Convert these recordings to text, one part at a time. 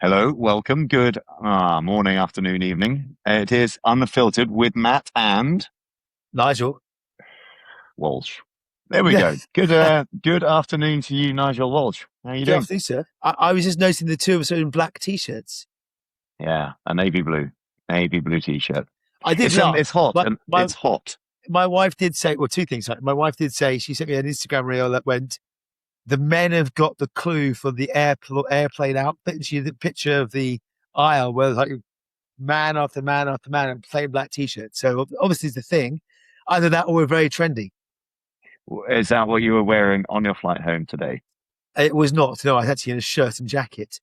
Hello, welcome. Good morning, afternoon, evening. It is Unfiltered with Matt and Nigel. Walsh. There we Yeah, go. Good afternoon to you, Nigel Walsh. How are you good doing? afternoon, sir. I was just noticing the two of us are in black t-shirts. Yeah, a navy blue t-shirt. I did It's laugh. it's hot My and my it's hot. my wife did say, well, two things. Right? My wife did say she sent me an Instagram reel that went, "The men have got the clue for the airplane outfit." And she had a picture of the aisle where there's like man after man after man in plain black t-shirts. So obviously it's the thing. Either that or we're very trendy. Is that what you were wearing on your flight home today? It was not. No, I was actually in a shirt and jacket.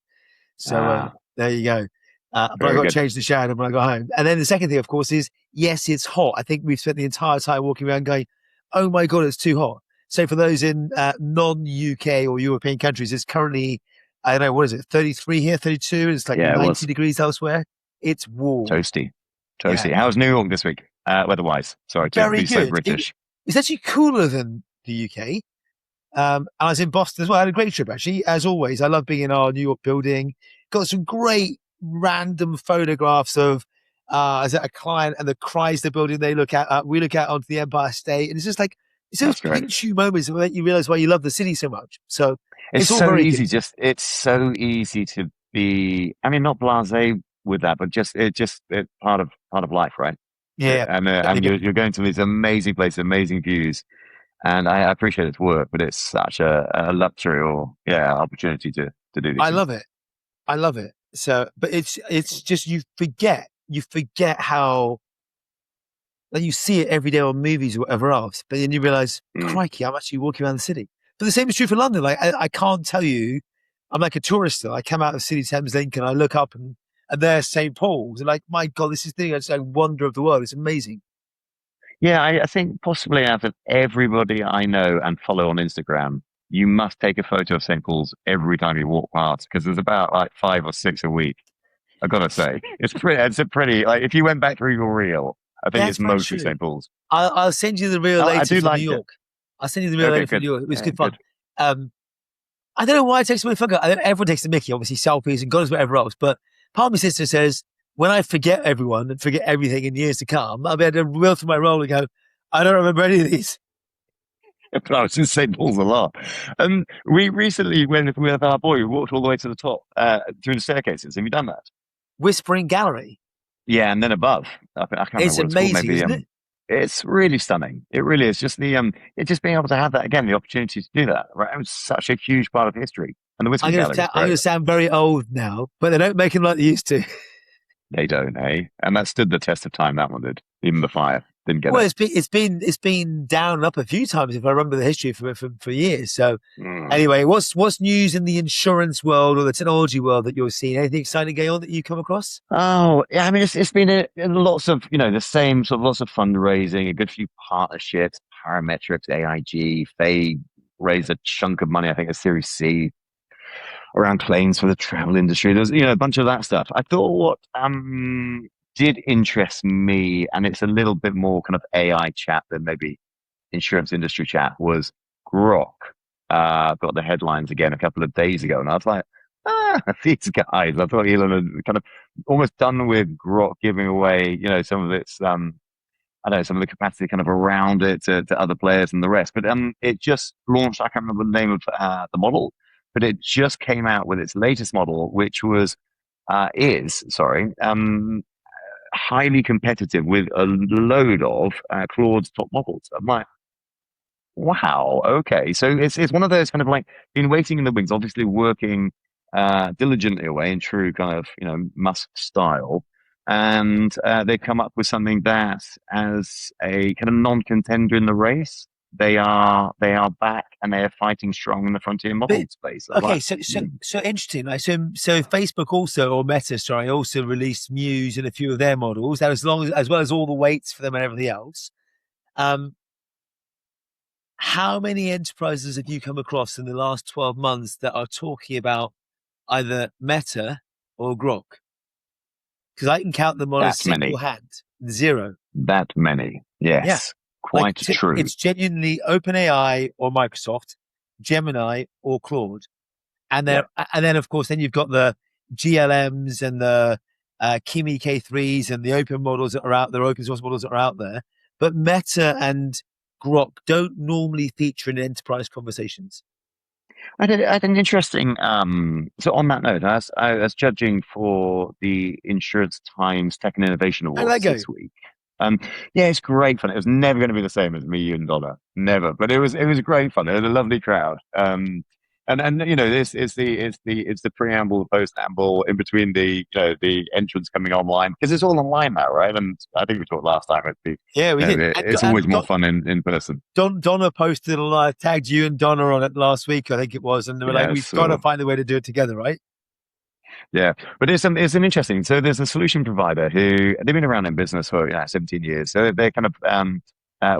So Ah, there you go. But I very got good. changed the shower when I got home. And then the second thing, of course, is yes, it's hot. I think we've spent the entire time walking around going, oh my God, it's too hot. So for those in non-UK or European countries, it's currently, I don't know, what is it, 33 here, 32, and it's like Yeah, it 90 was degrees elsewhere. It's warm. toasty, Yeah. toasty. How's New York this week, weather-wise? Sorry to Very be so good. British. It's actually cooler than the UK. And I was in Boston as well. I had a great trip, actually. As always, I love being in our New York building. Got some great random photographs of as a client and the Chrysler building they look at. We look out onto the Empire State. And it's just like, it's those That's great. pinch you moments that make you realize why you love the city so much. So It's it's all so very easy. good. Just it's so easy to be. I mean, not blasé with that, but just it's part of life, right? Yeah, And totally you're going to these amazing places, amazing views, and I appreciate its work, but it's such a luxury or opportunity to do these I things. love it. I love it. So, but it's just you forget how like you see it every day on movies or whatever else, but then you realize, Mm. crikey, I'm actually walking around the city. But the same is true for London. Like I can't tell you, I'm like a tourist still. I come out of City Thames Link and I look up and there's St. Paul's. And like, my God, this is the it's like wonder of the world. It's amazing. Yeah, I think possibly out of everybody I know and follow on Instagram, you must take a photo of St. Paul's every time you walk past because there's about like five or six a week. I gotta say, it's pretty. It's a pretty. Like if you went back through your reel, I think That's it's very mostly true. St. Paul's. I'll send you the reel I later do for New like it. York. I'll send you the reel Okay, later for good. New York. It was Yeah, good fun. good. Um, I don't know why it takes away fun. Everyone takes the Mickey, obviously selfies and God knows whatever else. But part of my sister says, when I forget everyone and forget everything in years to come, I'll be able to reel through my roll and go, I don't remember any of these. But I was in St. Paul's a lot. And we recently went with our boy. We walked all the way to the top through the staircases. Have you done that? Whispering Gallery. Yeah, and then above. I can't remember It's what it's called. amazing, Maybe isn't it? it's really stunning. It really is. Just it just being able to have that again, the opportunity to do that. Right, it was such a huge part of history, and the Whistling Gallery was I'm great. gonna sound very old now, but they don't make them like they used to. They don't, eh? And that stood the test of time. That one did. Even the fire didn't get Well, it. it's been down and up a few times if I remember the history for years. So Mm. anyway, what's news in the insurance world or the technology world that you're seeing? Anything exciting going on that you come across? Oh, yeah. I mean, it's been lots of the same sort of lots of fundraising, a good few partnerships, Parametrics, AIG, they raised a chunk of money. I think a Series C around claims for the travel industry. There's a bunch of that stuff. I thought what did interest me, and it's a little bit more kind of AI chat than maybe insurance industry chat, was Grok. Got the headlines again a couple of days ago, and I was like, these guys. I thought Elon had kind of almost done with Grok giving away, some of its, I don't know, some of the capacity kind of around it to other players and the rest. But it just launched. I can't remember the name of the model, but it just came out with its latest model, which is sorry, highly competitive with a load of Claude's top models. I'm like, wow, okay. So it's one of those kind of like been waiting in the wings, obviously working diligently away in true kind of Musk style, and they come up with something that, as a kind of non-contender in the race, they are back and they are fighting strong in the frontier But model space. I was okay, like, so interesting. Like so Facebook also or Meta, sorry, also released Muse and a few of their models. That as well as all the weights for them and everything else. Um, how many enterprises have you come across in the last 12 months that are talking about either Meta or Grok? Because I can count them on a that single many, hand. Zero. that many. Yeah. Yes, Like quite true. it's genuinely OpenAI or Microsoft, Gemini or Claude. And Yeah. then of course then you've got the GLMs and the Kimi K3s and the open models that are out there, open source models that are out there. But Meta and Grok don't normally feature in enterprise conversations. I had an interesting. So on that note, I was judging for the Insurance Times Tech and Innovation How did that Awards go? this week. Um, yeah, it's great fun. It was never going to be the same as me, you, and Donna, never. But it was great fun. It was a lovely crowd. And this is the preamble, the postamble, in between the entrance coming online, because it's all online now, right? And I think we talked last time. Yeah, we did. It's always more fun in person. Donna posted a lot, tagged you and Donna on it last week, I think it was, and they were like, Yeah, "We've got to so. find a way to do it together, right?" Yeah, but it's an interesting. So there's a solution provider who they've been around in business for 17 years. So they're kind of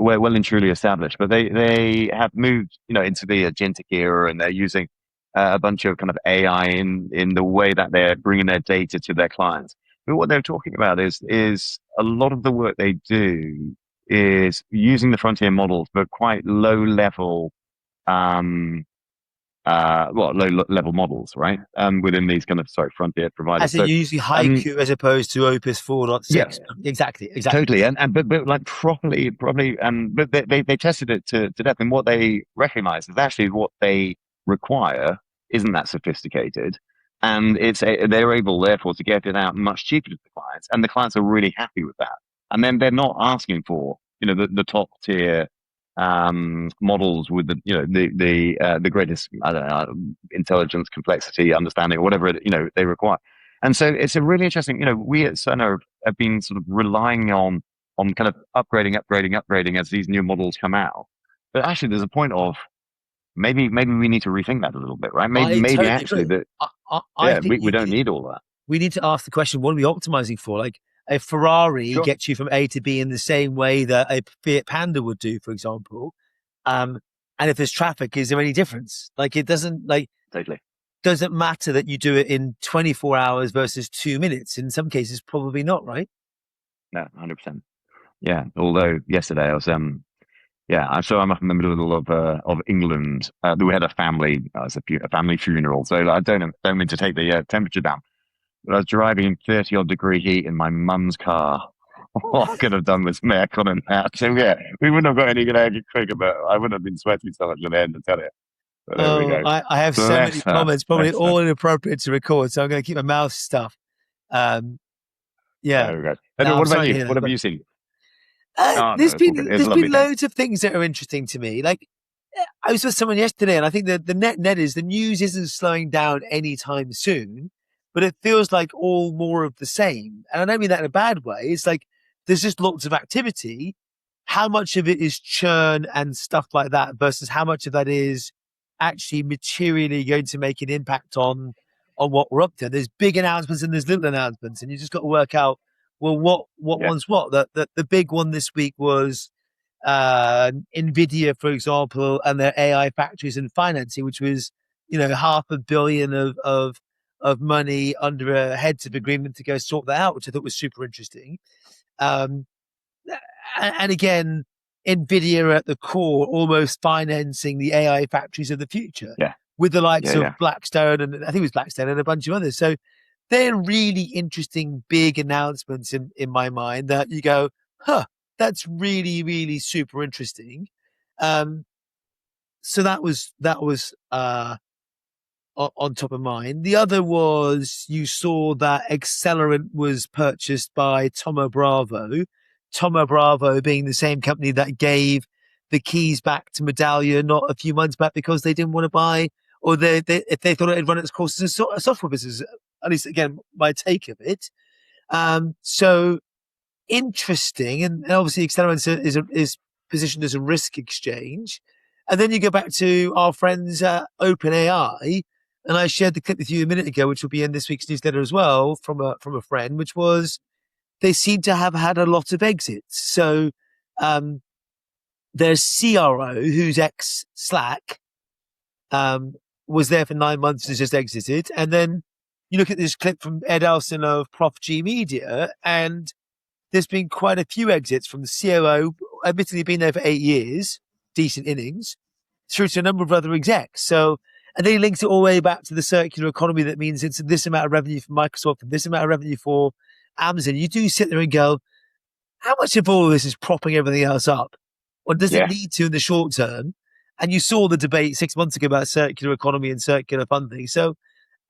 well and truly established. But they have moved into the agentic era, and they're using a bunch of kind of AI in the way that they're bringing their data to their clients. But what they're talking about is a lot of the work they do is using the frontier models, but quite low level. Um, low level models, right? Within these kind of frontier providers. As in So, usually um, Haiku as opposed to Opus yeah, 4.6. Exactly, exactly. totally, and but like properly, probably, but they tested it to death, and what they recognize is actually what they require isn't that sophisticated, and they're able therefore to get it out much cheaper to the clients, and the clients are really happy with that, and then they're not asking for the top tier models with the greatest, I don't know, intelligence, complexity, understanding, or whatever they require. And so it's a really interesting. We at Cerner have been sort of relying on kind of upgrading as these new models come out. But actually, there's a point of maybe we need to rethink that a little bit, right? Maybe I maybe totally actually agree. that I yeah, think we don't need all that. we need to ask the question: what are we optimizing for? Like a Ferrari Sure, gets you from A to B in the same way that a Fiat Panda would do, for example. Um, and if there's traffic, is there any difference? Like it totally. doesn't matter that you do it in 24 hours versus 2 minutes. In some cases, probably not, right? No, 100%. Yeah. Although yesterday I was yeah, I'm up in the middle of England. We had a family, a family funeral, so I don't mean to take the temperature down. But I was driving in 30 odd degree heat in my mum's car. All I could have done was make on and that. So yeah, we wouldn't have got any good egg quicker, but I wouldn't have been sweating so much at the end, to tell you. But there we Oh, go. I have so many Bless her. comments, probably Bless her. all inappropriate to record, so I'm going to keep my mouth stuffed. Um, yeah. There we go. No, And I'm what about sorry to you? hear What that. have But you seen? Oh no, there's it's all good. been It's a there's lovely been thing. loads of things that are interesting to me. Like I was with someone yesterday, and I think the net is the news isn't slowing down anytime soon, but it feels like all more of the same. And I don't mean that in a bad way. It's like there's just lots of activity. How much of it is churn and stuff like that versus how much of that is actually materially going to make an impact on what we're up to? There's big announcements and there's little announcements, and you just got to work out well what Yeah, one's what. The big one this week was Nvidia, for example, and their AI factories and financing, which was 500 million of money under a heads of agreement to go sort that out, which I thought was super interesting. Um, and again, Nvidia at the core, almost financing the AI factories of the future yeah, with the likes yeah, of yeah, Blackstone, and I think it was Blackstone and a bunch of others. So they're really interesting, big announcements in my mind that you go, huh, that's really, really super interesting. Um, so that was on top of mind. The other was you saw that Accelerant was purchased by Tomo Bravo. Tomo Bravo being the same company that gave the keys back to Medallia not a few months back because they didn't want to buy, or if they thought it had run its course as a software business. At least again, my take of it. So interesting, and obviously Accelerant is positioned as a risk exchange. And then you go back to our friends at OpenAI, and I shared the clip with you a minute ago, which will be in this week's newsletter as well from a friend, which was they seem to have had a lot of exits. So um, their CRO, who's ex Slack, um, was there for 9 months and has just exited. And then you look at this clip from Ed Elson of Prof G Media, and there's been quite a few exits from the COO, admittedly been there for 8 years, decent innings, through to a number of other execs. So, And then he links it all the way back to the circular economy. That means it's this amount of revenue for Microsoft and this amount of revenue for Amazon. You do sit there and go, how much of all of this is propping everything else up? Or does it Yeah. need to in the short term? And you saw the debate 6 months ago about circular economy and circular funding. So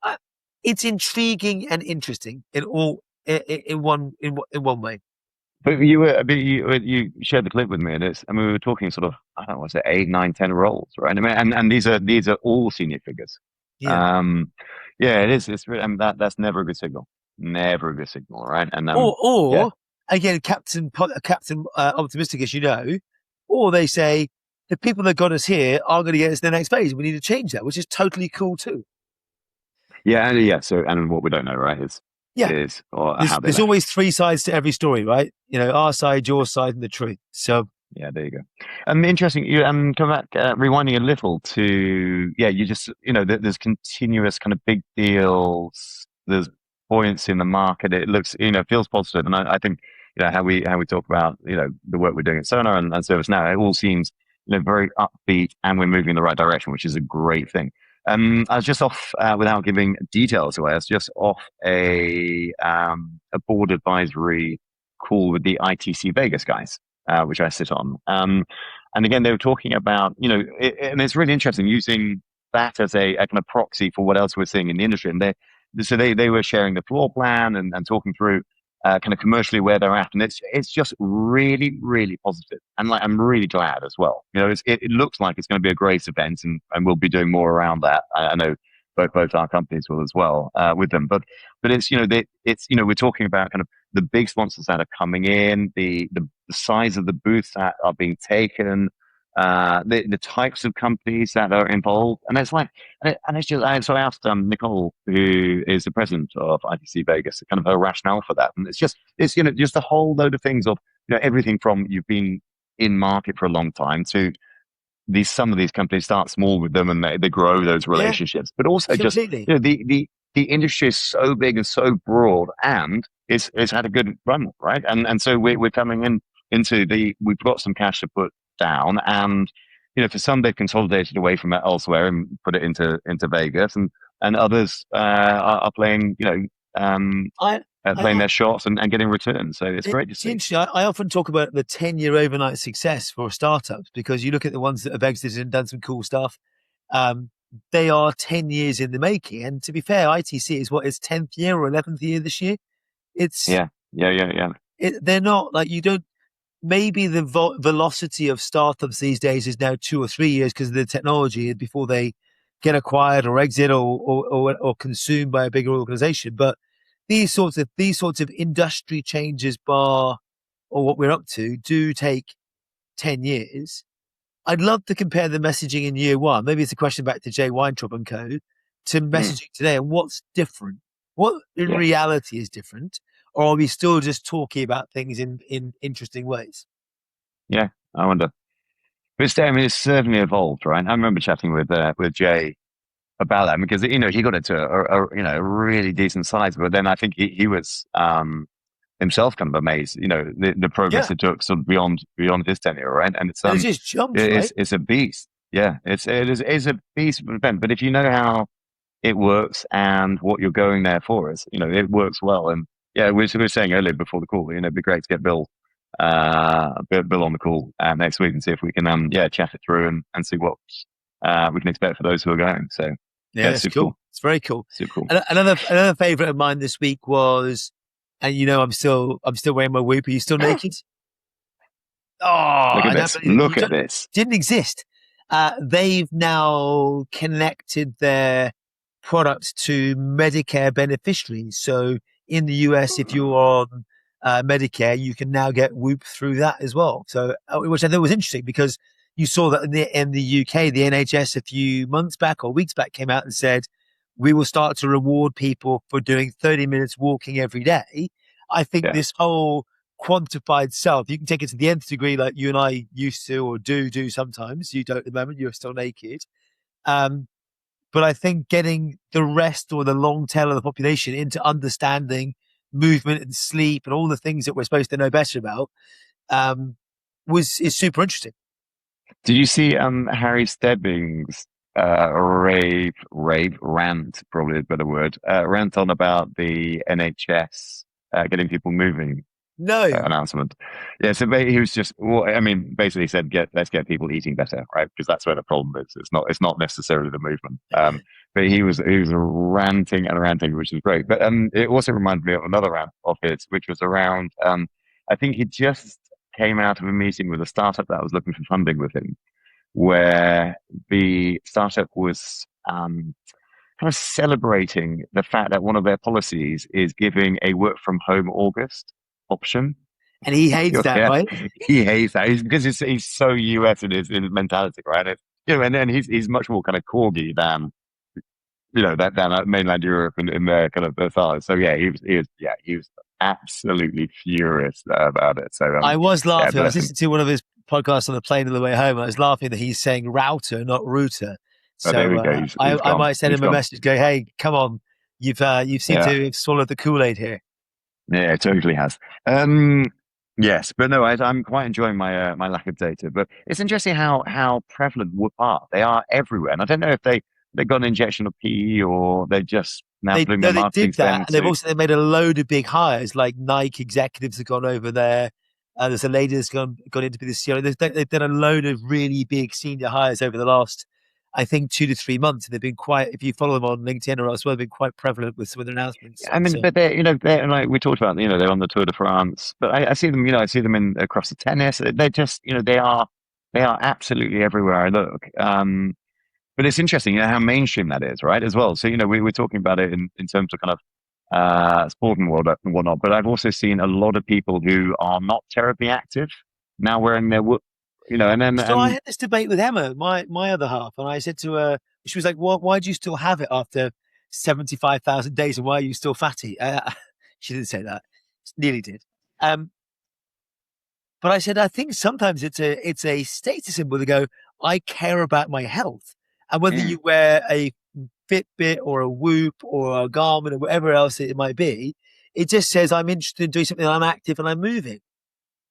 uh, it's intriguing and interesting in one way. But you shared the clip with me, and it's, I mean, we were talking sort of, I don't know, what's it, eight, nine, 10 roles, right? I mean, and these are all senior figures. Yeah. Um, yeah, it is. It's really, I mean, that's never a good signal. Never a good signal, right? And yeah, Or again, Captain Optimistic, as you know, or they say the people that got us here are going to get us to the next phase. We need to change that, which is totally cool too. yeah, and yeah. So, and what we don't know, right, Yeah, is or there's how they there's left. always three sides to every story, right? You know, our side, your side, and the truth. So Yeah, there you go. Interesting. You come back, rewinding a little to yeah. You just there's continuous kind of big deals. There's buoyancy in the market. It looks feels positive, and I think how we talk about the work we're doing at Sonar and Service now. It all seems very upbeat, and we're moving in the right direction, which is a great thing. I was just off without giving details away. I was just off a board advisory call with the ITC Vegas guys, which I sit on. And again, they were talking about, and it's really interesting using that as a kind of proxy for what else we're seeing in the industry. And they were sharing the floor plan and talking through kind of commercially where they're at, and it's just really really positive, and like I'm really glad as well. It looks like it's going to be a great event, and we'll be doing more around that. I know both our companies will as well with them, but it's we're talking about kind of the big sponsors that are coming in, the size of the booths that are being taken, the types of companies that are involved, and it's like, and it's just, so I asked Nicole, who is the president of ITC Vegas, kind of her rationale for that, and it's just a whole load of things of everything from you've been in market for a long time to some of these companies start small with them and they grow those yeah, relationships, but also just completely. the industry is so big and so broad, and it's had a good run, right? And so we're coming into we've got some cash to put down, and for some they've consolidated away from it elsewhere and put it into Vegas, and others are playing um I playing I their shots and getting returns. So it's great to It's see. interesting. I often talk about the 10-year overnight success for startups because you look at the ones that have exited and done some cool stuff. Um, they are 10 years in the making. And to be fair, ITC is what, its 10th year or 11th year this year. It's, Yeah, yeah. they're not like, you don't, maybe the velocity of startups these days is now 2 or 3 years because of the technology before they get acquired or exit or consumed by a bigger organization. But these sorts of industry changes, bar or what we're up to, do take 10 years. I'd love to compare the messaging in year one. Maybe it's a question back to Jay Weintraub and co. to Mm, messaging today and what's different. What in yeah, reality is different, or are we still just talking about things in interesting ways? yeah. I wonder. But I mean, it's certainly evolved, right? I remember chatting with Jay about that because he got it to a really decent size, but then I think he was himself kind of amazed, the progress Yeah, it took sort of beyond his tenure, right? And and it just jumps, right? it's a beast, yeah. It's a beast of an event, but if you know how it works and what you're going there for is, it works well. And yeah, we were saying earlier before the call, it'd be great to get Bill on the call next week and see if we can, chat it through and see what we can expect for those who are going. So yeah, Yeah, it's super cool. cool, It's very cool. super cool. Another favorite of mine this week was, and I'm still wearing my whoop. Are you still naked? Oh, Look at I don't this. believe it. Look at this. Didn't exist. They've now connected their product to Medicare beneficiaries. So in the US, if you're on Medicare, you can now get Whoop through that as well. So, which I thought was interesting because you saw that in the UK, the NHS a few months back or weeks back came out and said, we will start to reward people for doing 30 minutes walking every day. I think Yeah. this whole quantified self. You can take it to the nth degree, like you and I used to, or do sometimes. You don't at the moment. You're still naked. Um, but I think getting the rest or the long tail of the population into understanding movement and sleep and all the things that we're supposed to know better about is super interesting. Did you see Harry Stebbings rant, probably a better word, rant on about the NHS getting people moving No, announcement. Yeah, so he was just, well, I mean, basically said, let's get people eating better, right? Because that's where the problem is. It's not necessarily the movement. But he was ranting and ranting, which is great. But it also reminded me of another rant of his, which was around, I think he just came out of a meeting with a startup that was looking for funding with him, where the startup was kind of celebrating the fact that one of their policies is giving a work from home August option. and he hates that, Yeah, right? he hates that because he's so US in his mentality, right? And then he's much more kind of corgi than than mainland Europe and their kind of their size. So yeah, he was absolutely furious about it. So I was yeah, laughing. I was bless him. listening to one of his podcasts on the plane on the way home. I was laughing that he's saying router, not router. Oh, there So we go. He's I gone. might send He's him a gone. message, go, hey, come on, you've seemed Yeah. to have swallowed the Kool Aid here. Yeah, it totally has. Um, yes, but no, I'm quite enjoying my lack of data. But it's interesting how prevalent Whoop are. They are everywhere, and I don't know if they got an injection of PE or they're just now They putting their no, they marketing did that, spend and they've to. also they made a load of big hires. Like Nike executives have gone over there. There's a lady that's gone into the CEO. They've done a load of really big senior hires over the last, I think, 2 to 3 months. And they've been quite. If you follow them on LinkedIn or elsewhere, they've been quite prevalent with some of their announcements. I mean, So but they're like we talked about. They're on the Tour de France, but I see them. I see them in across the tennis. They're just, they are absolutely everywhere I look. But it's interesting, how mainstream that is, right? As well. So, we're talking about it in terms of kind of sporting world and whatnot. But I've also seen a lot of people who are not terribly active now wearing their, and then So I had this debate with Emma, my other half, and I said to her, she was like, "Well, why do you still have it after 75,000 days, and why are you still fatty?" She didn't say that, nearly did. Um, but I said, I think sometimes it's a status symbol to go, I care about my health, and whether mm, you wear a Fitbit or a Whoop or a Garmin or whatever else it might be, it just says I'm interested in doing something. I'm active and I'm moving.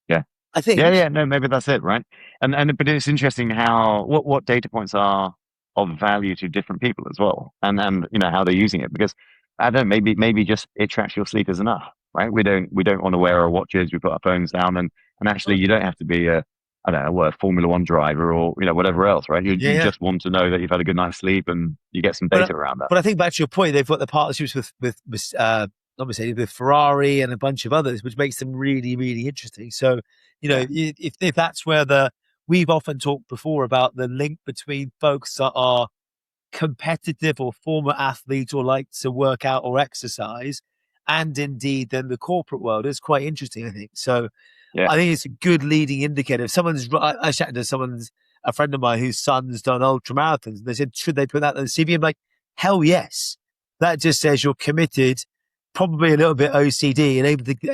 yeah. I Yeah, think. yeah, no, maybe that's it, right? And but it's interesting how what data points are of value to different people as well, and how they're using it because I don't know, maybe just it tracks your sleep is enough, right? We don't want to wear our watches, we put our phones down, and actually you don't have to be a I don't know what a Formula One driver or whatever else, right? You Yeah, you yeah. just want to know that you've had a good night's sleep and you get some But data around that. but I think back to your point, they've got the partnerships with not Mercedes, with Ferrari and a bunch of others, which makes them really really interesting. So Yeah, if that's where the we've often talked before about the link between folks that are competitive or former athletes or like to work out or exercise, and indeed then the corporate world is quite interesting. I think so. yeah, I think it's a good leading indicator. If I chatted to a friend of mine whose son's done ultra marathons, and they said, should they put that on the CV? I'm like, hell yes. That just says you're committed, probably a little bit OCD, and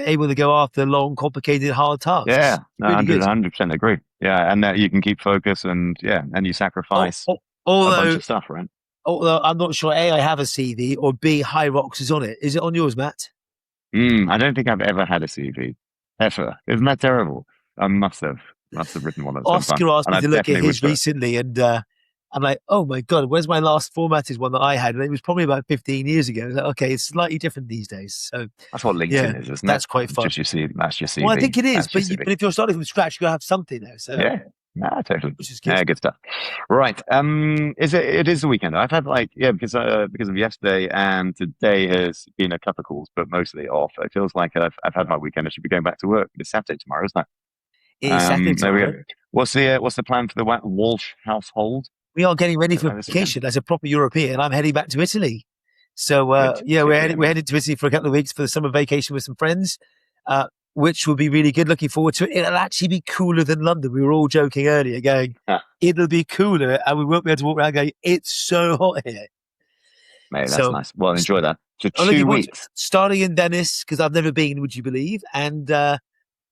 able to go after long, complicated, hard tasks. yeah. No, Really good. 100% agree. Yeah, and that you can keep focus and you Oh, sacrifice a bunch although, of stuff, right? although I'm not sure A, I have a CV, or B, High Rocks is on it. Is it on yours, Matt? I don't think I've ever had a CV. Ever. Isn't that terrible? I must have written one at some time. Oscar asked And me I to look at definitely would his put, recently, and I'm like, oh my god, where's my last formatted one that I had? And it was probably about 15 years ago. I was like, okay, it's slightly different these days. So that's what yeah, LinkedIn is, isn't it? that's quite It's fun. just your CV. That's your Well, I CV. think it is, That's your but CV. but if you're starting from scratch, you gotta have something there. So Yeah. Nah, totally. which is good. Yeah, good stuff. Right. It is the weekend. I've had because of yesterday and today has been a couple of calls, but mostly off. It feels like I've had my weekend. I should be going back to work. It's Saturday tomorrow, isn't it? It is Saturday There we tomorrow. go. What's the plan for the Walsh household We are getting ready for this weekend? vacation as a proper European. I'm heading back to Italy. So Good. yeah, Good we're for you, we're mate. headed to Italy for a couple of weeks for the summer vacation with some friends, which will be really good. Looking forward to it. It'll actually be cooler than London. We were all joking earlier, going, Ah, it'll be cooler, and we won't be able to walk around going, it's so hot here. mate, that's So nice. Well, enjoy that. So I'm looking two forward to weeks. starting in Venice because I've never been, would you believe, and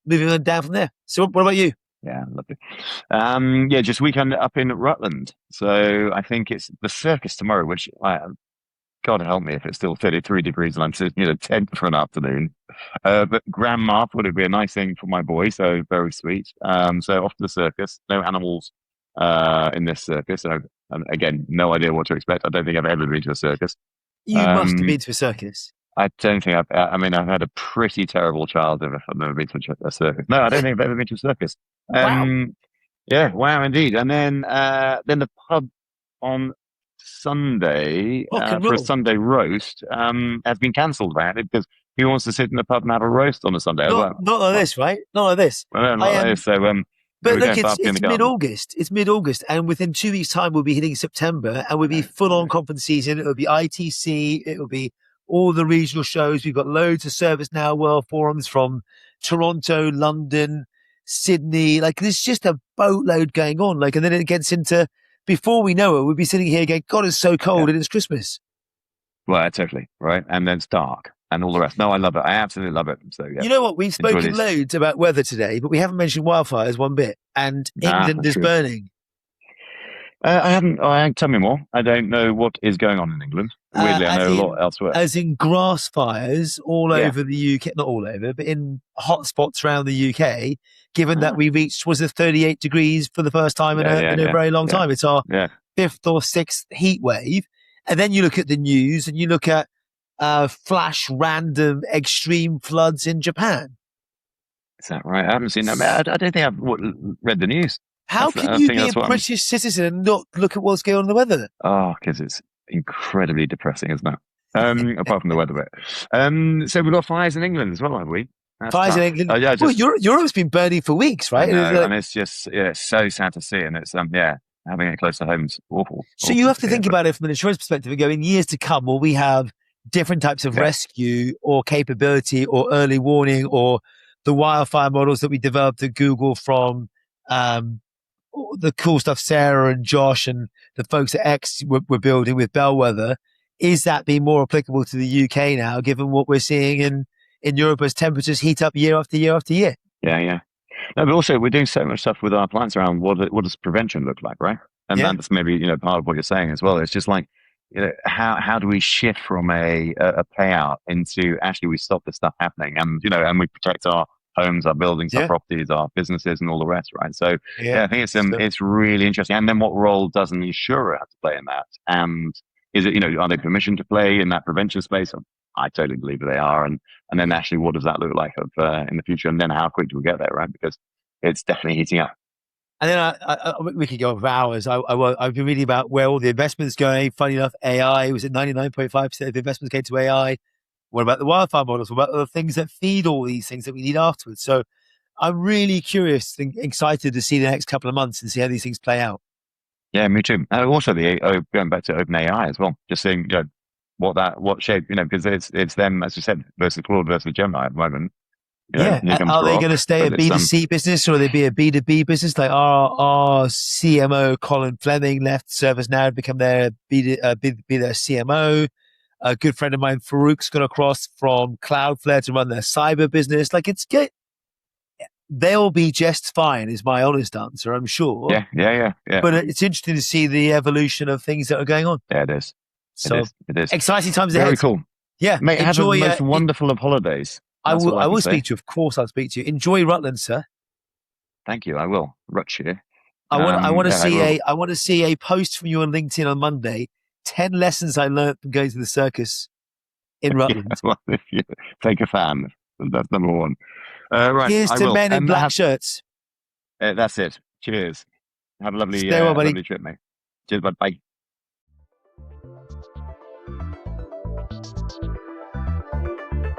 moving on down from there. So what about you? Yeah, lovely. Yeah, just weekend up in Rutland. So I think it's the circus tomorrow, which God help me if it's still 33 degrees and I'm sitting, tent for an afternoon. But grandma thought it'd be a nice thing for my boy, so very sweet. So off to the circus. No animals in this circus. So And again, no idea what to expect. I don't think I've ever been to a circus. You must have Um, been to a circus. I don't think I mean, I've had a pretty terrible childhood if I've never been to a circus. No, I don't think I've ever been to a circus. Wow. Um, yeah, wow, indeed. And then the pub on Sunday Rock and for a roll. Sunday roast has been cancelled apparently because he wants to sit in the pub and have a roast on a Sunday. Not like Well, this, right? Not like this. well, I not am. this. So there But we look, go, it's barbecue in the it's mid garden. August. It's mid August, and within 2 weeks' time, we'll be hitting September, and we'll I be know, full I on know. conference season. It'll be ITC. It'll be all the regional shows. We've got loads of Service Now World Forums from Toronto, London, Sydney. Like there's just a boatload going on. Like, and then it gets into before we know it, we'll be sitting here going, "God, it's so Yeah. cold, and it's Christmas." Well, totally right. And then it's dark and all the rest. No, I love it. I absolutely love it. So yeah, You know what? We've enjoy spoken this. loads about weather today, but we haven't mentioned wildfires one bit. And England That's is true. burning. I haven't. Tell me more. I don't know what is going on in England. uh, Weirdly, I as know a lot in elsewhere. as in grass fires all Yeah. over the UK, not all over, but in hotspots around the UK. Given that Ah, we reached was it 38 degrees for the first time yeah, in yeah, a yeah, very long yeah, time. It's our yeah. fifth or sixth heat wave, and then you look at the news and you look at flash random extreme floods in Japan. Is that right? I haven't seen that. I don't think I've read the news. How can I you think be a that's what I'm. British citizen and not look at what's going on in the weather? Oh, because it's incredibly depressing, isn't it? Apart from the weather bit. So we've got fires in England as well, have we? That's Fires in tough. England. Yeah, Well, just Europe's been burning for weeks, I right? And it's know, like, and it's just yeah, it's so sad to see, and it's yeah, having it close to home's awful, so you awful have to to hear. think But about it from an insurance perspective and go, in years to come, will we have different types of yeah, rescue or capability or early warning or the wildfire models that we developed at Google from um, the cool stuff Sarah and Josh and the folks at X were building with Bellwether? Is that being more applicable to the UK now, given what we're seeing in Europe as temperatures heat up year after year after year? yeah, yeah. No, but also we're doing so much stuff with our plants around what does prevention look like, right? And Yeah. that's maybe part of what you're saying as well. It's just like how do we shift from a payout into actually we stop this stuff happening and and we protect our homes, our buildings, our Yeah. properties, our businesses, and all the rest, right? So Yeah. yeah, I think So, it's really interesting. And then what role does an insurer have to play in that? And is it are they permissioned to play in that prevention space? I totally believe they are. And then actually, what does that look like in the future? And then how quick do we get there, right? Because it's definitely heating up. and then we could go on for hours. I've been reading about where all the investments going. Funny enough, AI was at 99.5% of investments going to AI. What about the wildfire models? What about the things that feed all these things that we need afterwards? So I'm really curious and excited to see the next couple of months and see how these things play out. Yeah, me too. And also going back to OpenAI as well, just seeing what shape because it's them as you said versus Claude versus Gemini at the moment. Yeah. Here comes Are they Grok, going to stay a but it's B2C business or will they be a B2B business? Like our CMO, Colin Fleming, left ServiceNow to become their be their CMO. A good friend of mine, Farouk's gone across from Cloudflare to run their cyber business. Like it's good. They'll be just fine, is my honest answer, I'm sure. yeah. But it's interesting to see the evolution of things that are going on. Yeah, it is. It So is. It is. exciting times Very ahead. cool. Yeah. Mate, have the Enjoy. most wonderful of holidays. That's all I I can will say. speak to you. Of course, I'll speak to you. Enjoy Rutland, sir. Thank you. I will. Rutshire. I want to Yeah, I see will. I want to see a post from you on LinkedIn on Monday. 10 lessons I learned from going to the circus in Yeah, Rutland. well, if you take a fan, that's number one. Right, Here's I to will. men in black shirts. That's it. Cheers. Have a Stay well, a buddy. lovely trip, mate. Cheers, bud. Bye.